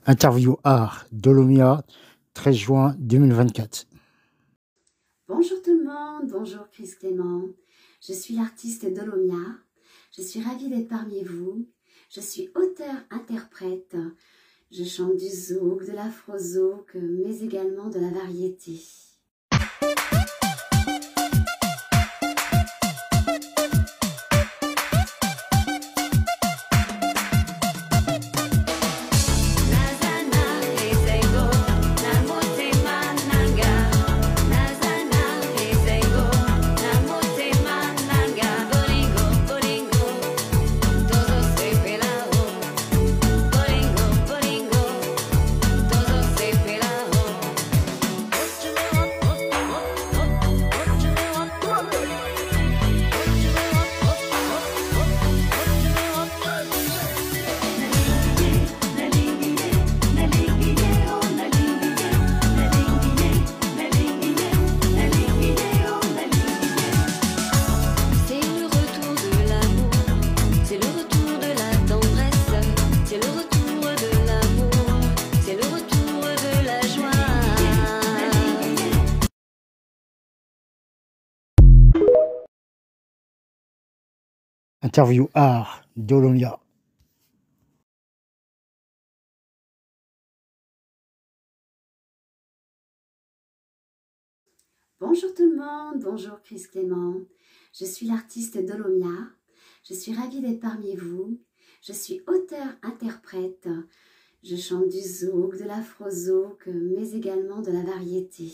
Interview art Dolomia, 13 juin 2024. Bonjour tout le monde, bonjour Chris Clément. Je suis l'artiste Dolomia. Je suis ravie d'être parmi vous. Je suis auteur-interprète. Je chante du zouk, de l'afro-zouk, mais également de la variété. Interview art Dolomia. Bonjour tout le monde, bonjour Chris Clément. Je suis l'artiste Dolomia. Je suis ravie d'être parmi vous. Je suis auteur-interprète. Je chante du zouk, de l'afro-zouk, mais également de la variété.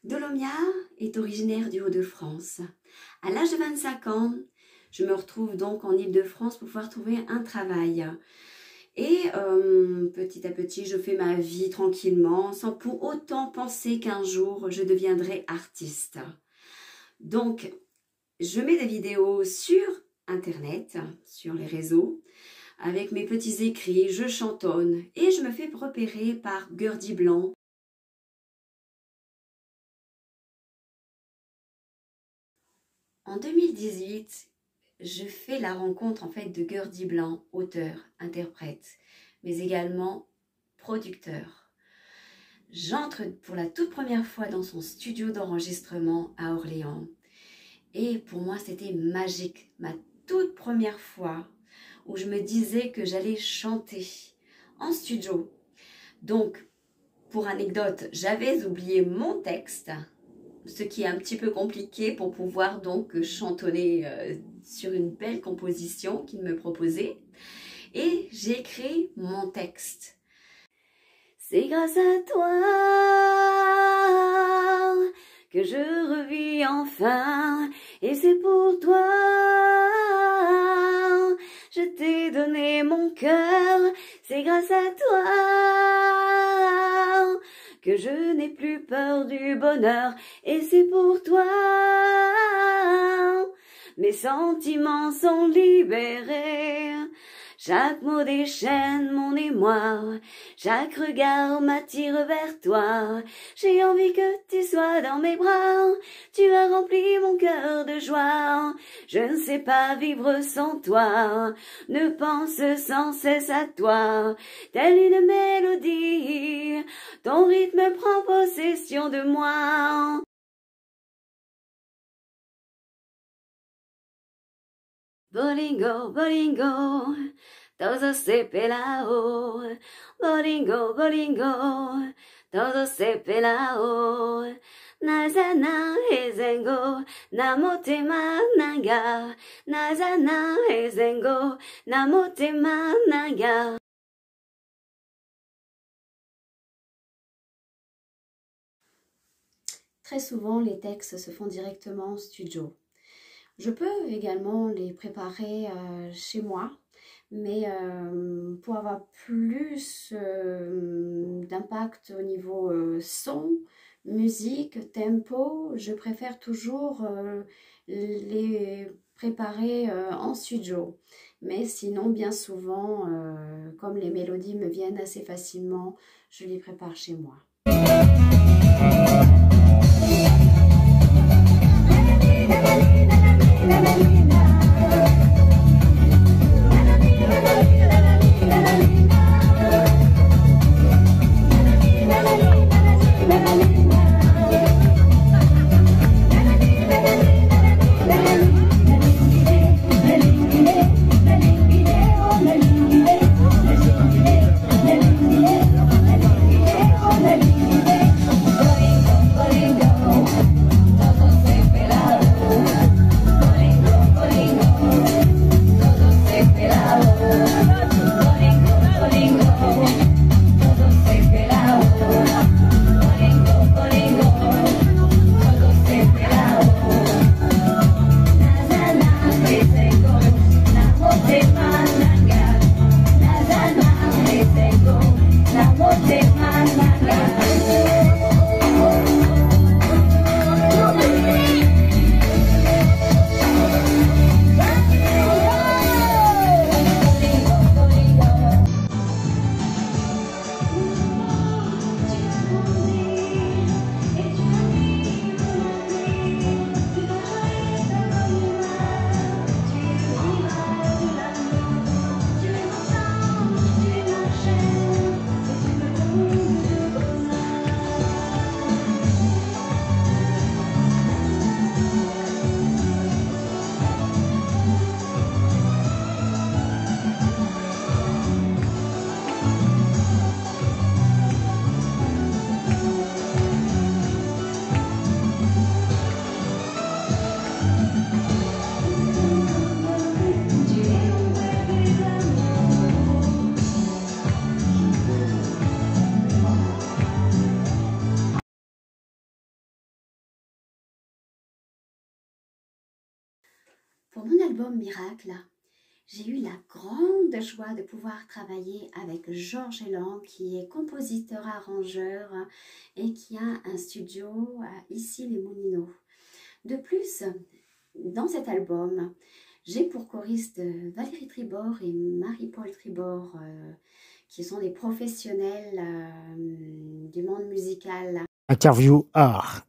Dolomia est originaire du Hauts-de-France. À l'âge de 25 ans, je me retrouve donc en Île-de-France pour pouvoir trouver un travail. Et petit à petit, je fais ma vie tranquillement, sans pour autant penser qu'un jour, je deviendrai artiste. Donc, je mets des vidéos sur Internet, sur les réseaux, avec mes petits écrits, je chantonne et je me fais repérer par Gurdy Blanc. En 2018, je fais la rencontre en fait de Gurdy Blanc, auteur, interprète, mais également producteur. J'entre pour la toute première fois dans son studio d'enregistrement à Orléans. Et pour moi, c'était magique, ma toute première fois où je me disais que j'allais chanter en studio. Donc, pour anecdote, j'avais oublié mon texte, ce qui est un petit peu compliqué pour pouvoir donc chantonner sur une belle composition qu'il me proposait. Et j'ai écrit mon texte. C'est grâce à toi que je revis enfin, et c'est pour toi je t'ai donné mon cœur. C'est grâce à toi que je n'ai plus peur du bonheur, et c'est pour toi mes sentiments sont libérés. Chaque mot déchaîne mon émoi, chaque regard m'attire vers toi. J'ai envie que tu sois dans mes bras, tu as rempli mon cœur de joie. Je ne sais pas vivre sans toi, ne pense sans cesse à toi. Telle une mélodie, ton rythme prend possession de moi. Bolingo, bolingo, todo se pelao. Bolingo, bolingo, todo se pelao. Nazana ezengo, namotema nanga. Nazana ezengo, namotema nanga. Très souvent, les textes se font directement en studio. Je peux également les préparer chez moi, mais pour avoir plus d'impact au niveau son, musique, tempo, je préfère toujours les préparer en studio. Mais sinon, bien souvent, comme les mélodies me viennent assez facilement, je les prépare chez moi. Pour mon album Miracle, j'ai eu la grande joie de pouvoir travailler avec Georges Elan, qui est compositeur-arrangeur et qui a un studio à Issy-les-Moulineaux. De plus, dans cet album, j'ai pour choristes Valérie Tribord et Marie-Paul Tribord, qui sont des professionnels du monde musical. Interview art.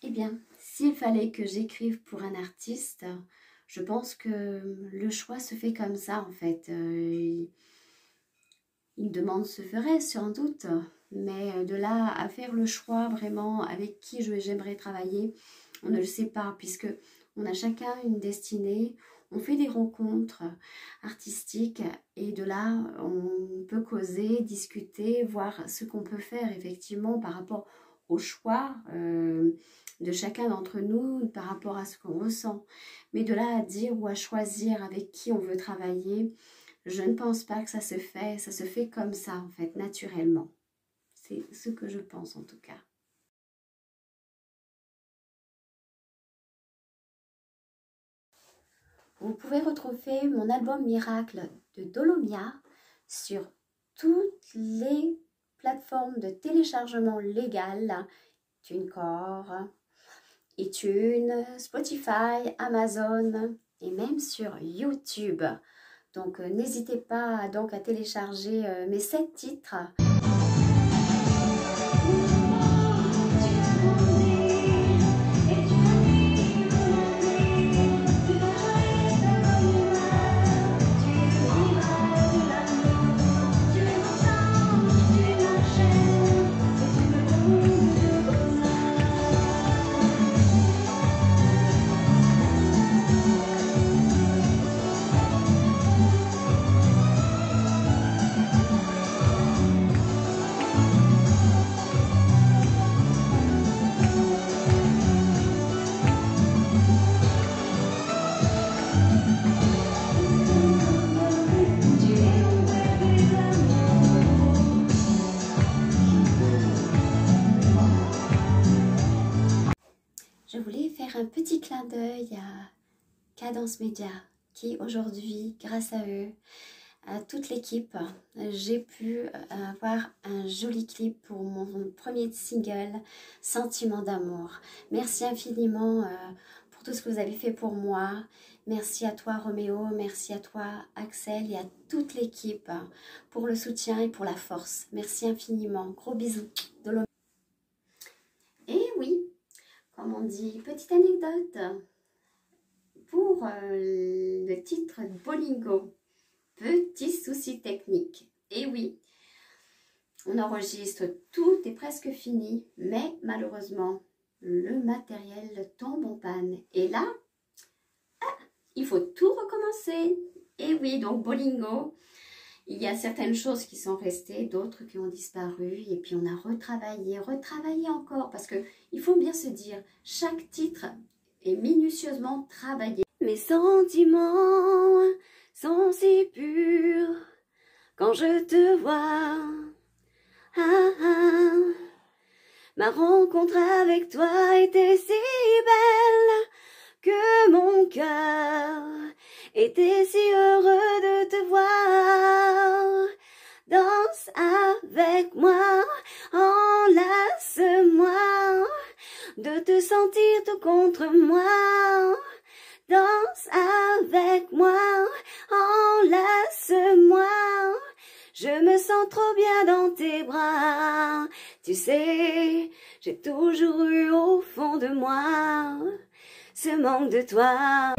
Eh bien, s'il fallait que j'écrive pour un artiste, je pense que le choix se fait comme ça en fait. Une demande se ferait sans doute, mais de là à faire le choix vraiment avec qui j'aimerais travailler, on ne le sait pas puisque on a chacun une destinée, on fait des rencontres artistiques et de là on peut causer, discuter, voir ce qu'on peut faire effectivement par rapport au choix de chacun d'entre nous par rapport à ce qu'on ressent. Mais de là à dire ou à choisir avec qui on veut travailler, je ne pense pas que ça se fait comme ça en fait, naturellement. C'est ce que je pense en tout cas. Vous pouvez retrouver mon album Miracle de Dolomia sur toutes les plateformes de téléchargement légal, TuneCore, iTunes, Spotify, Amazon et même sur YouTube. Donc n'hésitez pas donc à télécharger mes 7 titres. Je voulais faire un petit clin d'œil à Cadence Média qui aujourd'hui, grâce à eux, à toute l'équipe, j'ai pu avoir un joli clip pour mon premier single, Sentiment d'amour. Merci infiniment pour tout ce que vous avez fait pour moi. Merci à toi Roméo, merci à toi Axel et à toute l'équipe pour le soutien et pour la force. Merci infiniment. Gros bisous. Et oui, comme on dit, petite anecdote pour le titre Bolingo. Petit souci technique. Et oui, on enregistre, tout est presque fini, mais malheureusement, le matériel tombe en panne. Et là, il faut tout recommencer. Et oui, donc Bolingo, il y a certaines choses qui sont restées, d'autres qui ont disparu. Et puis on a retravaillé encore. Parce qu'il faut bien se dire, chaque titre est minutieusement travaillé. Mes sentiments sont si purs quand je te vois. Ah, ah. Ma rencontre avec toi était si belle que mon cœur était si heureux de te voir. Danse avec moi, enlace-moi, de te sentir tout contre moi. Danse avec moi, enlace-moi, je me sens trop bien dans tes bras. Tu sais, j'ai toujours eu au fond de moi ce manque de toi.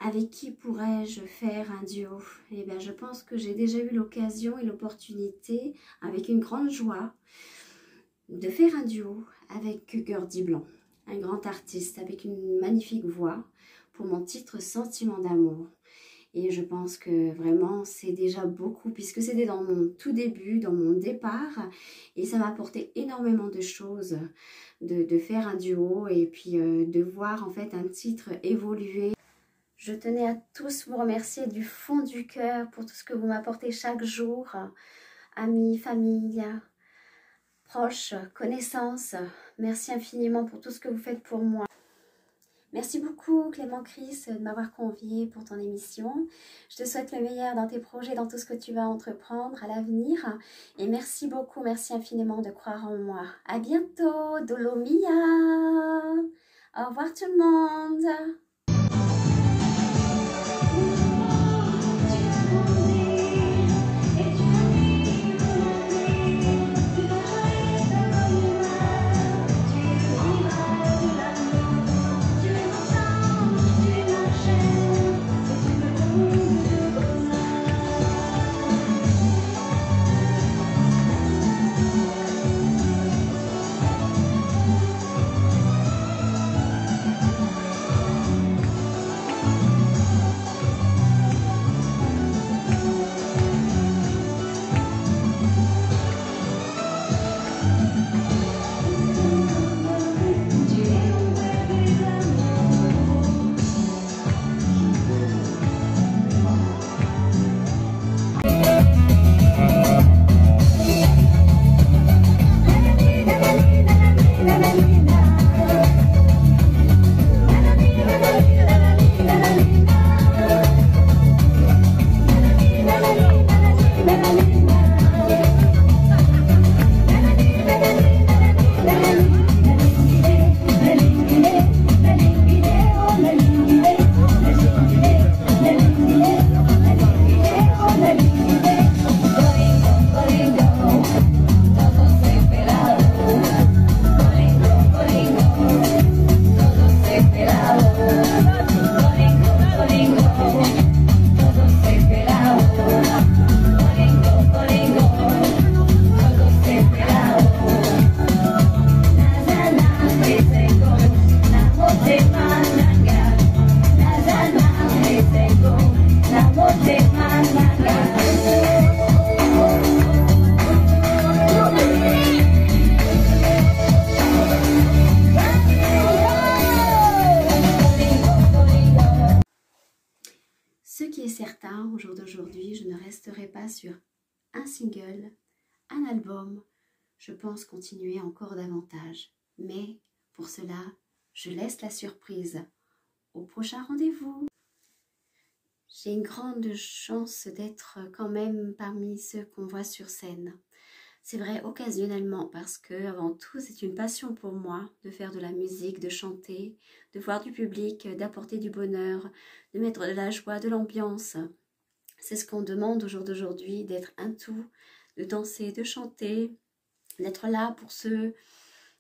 Avec qui pourrais-je faire un duo? Eh bien, je pense que j'ai déjà eu l'occasion et l'opportunité, avec une grande joie, de faire un duo avec Gurdy Blanc, un grand artiste avec une magnifique voix, pour mon titre Sentiment d'amour. Et je pense que vraiment, c'est déjà beaucoup, puisque c'était dans mon tout début, dans mon départ, et ça m'a apporté énormément de choses, de faire un duo, et puis de voir en fait un titre évoluer. Je tenais à tous vous remercier du fond du cœur pour tout ce que vous m'apportez chaque jour, amis, famille, proches, connaissances. Merci infiniment pour tout ce que vous faites pour moi. Merci beaucoup Clément Chris de m'avoir convié pour ton émission. Je te souhaite le meilleur dans tes projets, dans tout ce que tu vas entreprendre à l'avenir. Et merci beaucoup, merci infiniment de croire en moi. À bientôt, Dolomia. Au revoir tout le monde. Ce qui est certain, au jour d'aujourd'hui, je ne resterai pas sur un single, un album. Je pense continuer encore davantage. Mais pour cela, je laisse la surprise au prochain rendez-vous. J'ai une grande chance d'être quand même parmi ceux qu'on voit sur scène. C'est vrai occasionnellement parce que avant tout c'est une passion pour moi de faire de la musique, de chanter, de voir du public, d'apporter du bonheur, de mettre de la joie, de l'ambiance. C'est ce qu'on demande au jour d'aujourd'hui, d'être un tout, de danser, de chanter, d'être là pour ceux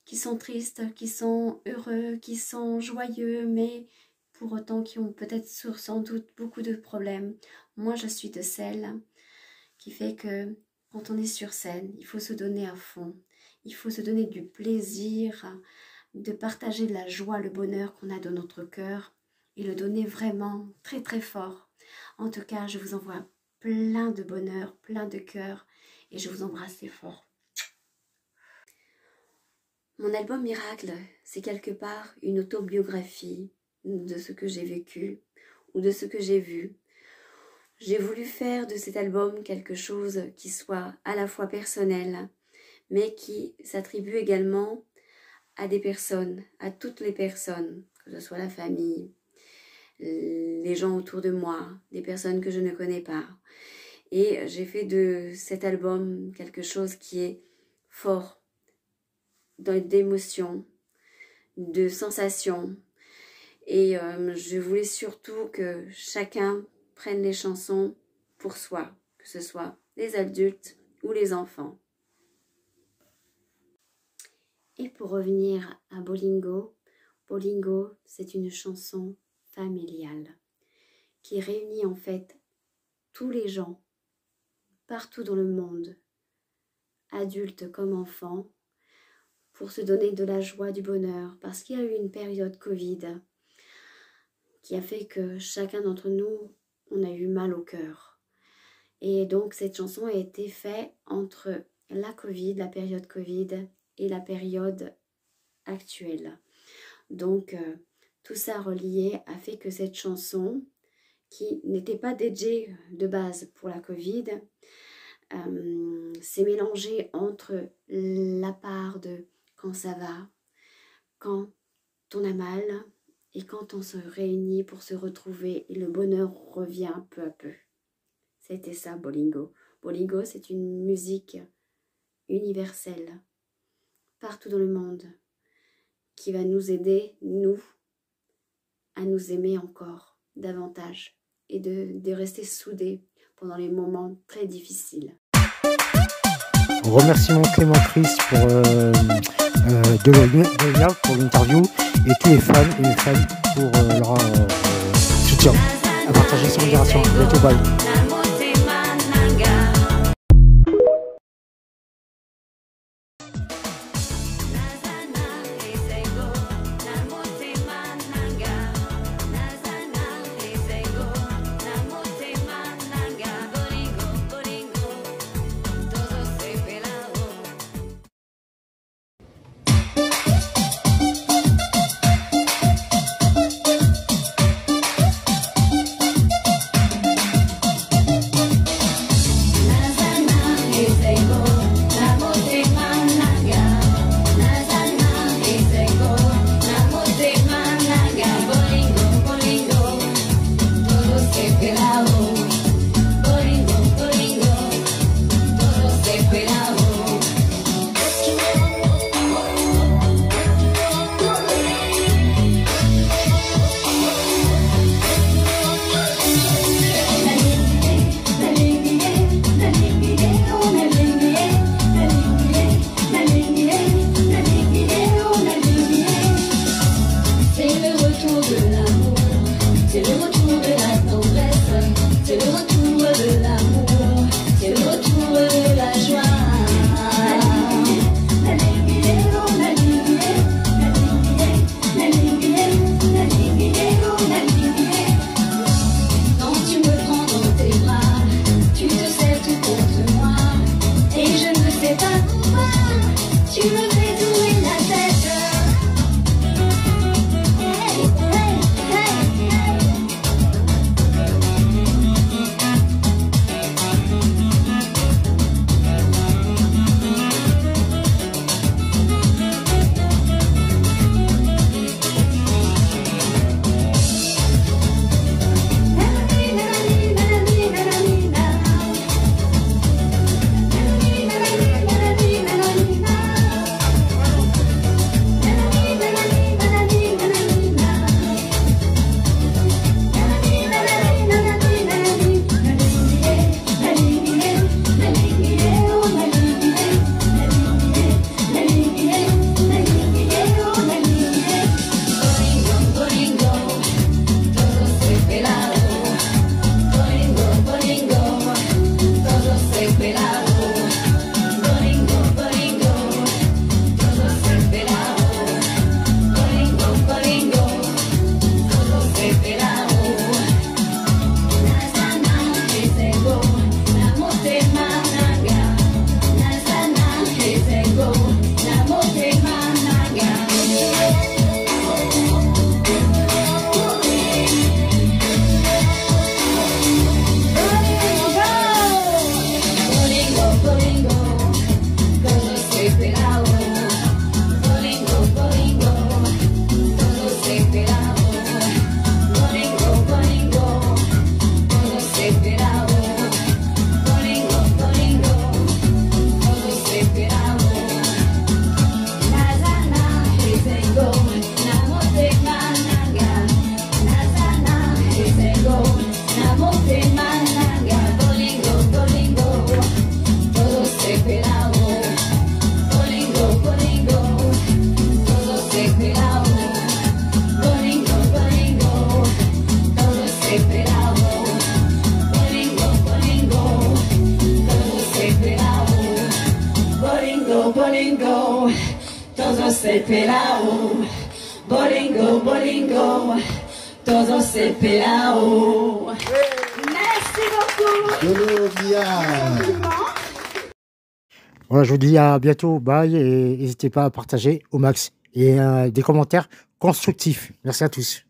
qui sont tristes, qui sont heureux, qui sont joyeux, mais pour autant qui ont peut-être sans doute beaucoup de problèmes. Moi je suis de celles qui fait que quand on est sur scène, il faut se donner à fond, il faut se donner du plaisir, de partager de la joie, le bonheur qu'on a dans notre cœur et le donner vraiment très très fort. En tout cas, je vous envoie plein de bonheur, plein de cœur et je vous embrasse très fort. Mon album Miracle, c'est quelque part une autobiographie de ce que j'ai vécu ou de ce que j'ai vu. J'ai voulu faire de cet album quelque chose qui soit à la fois personnel, mais qui s'attribue également à des personnes, à toutes les personnes, que ce soit la famille, les gens autour de moi, des personnes que je ne connais pas. Et j'ai fait de cet album quelque chose qui est fort, d'émotions, de sensations. Et je voulais surtout que chacun prenne les chansons pour soi, que ce soit les adultes ou les enfants. Et pour revenir à Bolingo, Bolingo, c'est une chanson familiale qui réunit en fait tous les gens partout dans le monde, adultes comme enfants, pour se donner de la joie, du bonheur, parce qu'il y a eu une période Covid qui a fait que chacun d'entre nous, on a eu mal au cœur. Et donc cette chanson a été faite entre la Covid, la période Covid et la période actuelle. Donc tout ça relié a fait que cette chanson, qui n'était pas dédiée de base pour la Covid, s'est mélangée entre la part de quand ça va, quand on a mal, et quand on se réunit pour se retrouver et le bonheur revient peu à peu. C'était ça, Bolingo. Bolingo, c'est une musique universelle, partout dans le monde, qui va nous aider, nous, à nous aimer encore davantage et de rester soudés pendant les moments très difficiles. Remerciements Clément Chris pour Delonia pour l'interview et tous les fans et les fans pour leur soutien à partager son modération. Bye. Bolingo, bolingo, todo se pelao. Bolingo, bolingo, todo se pelao. Merci beaucoup. Voilà, je vous dis à bientôt, bye, et n'hésitez pas à partager au max. Et des commentaires constructifs. Merci à tous.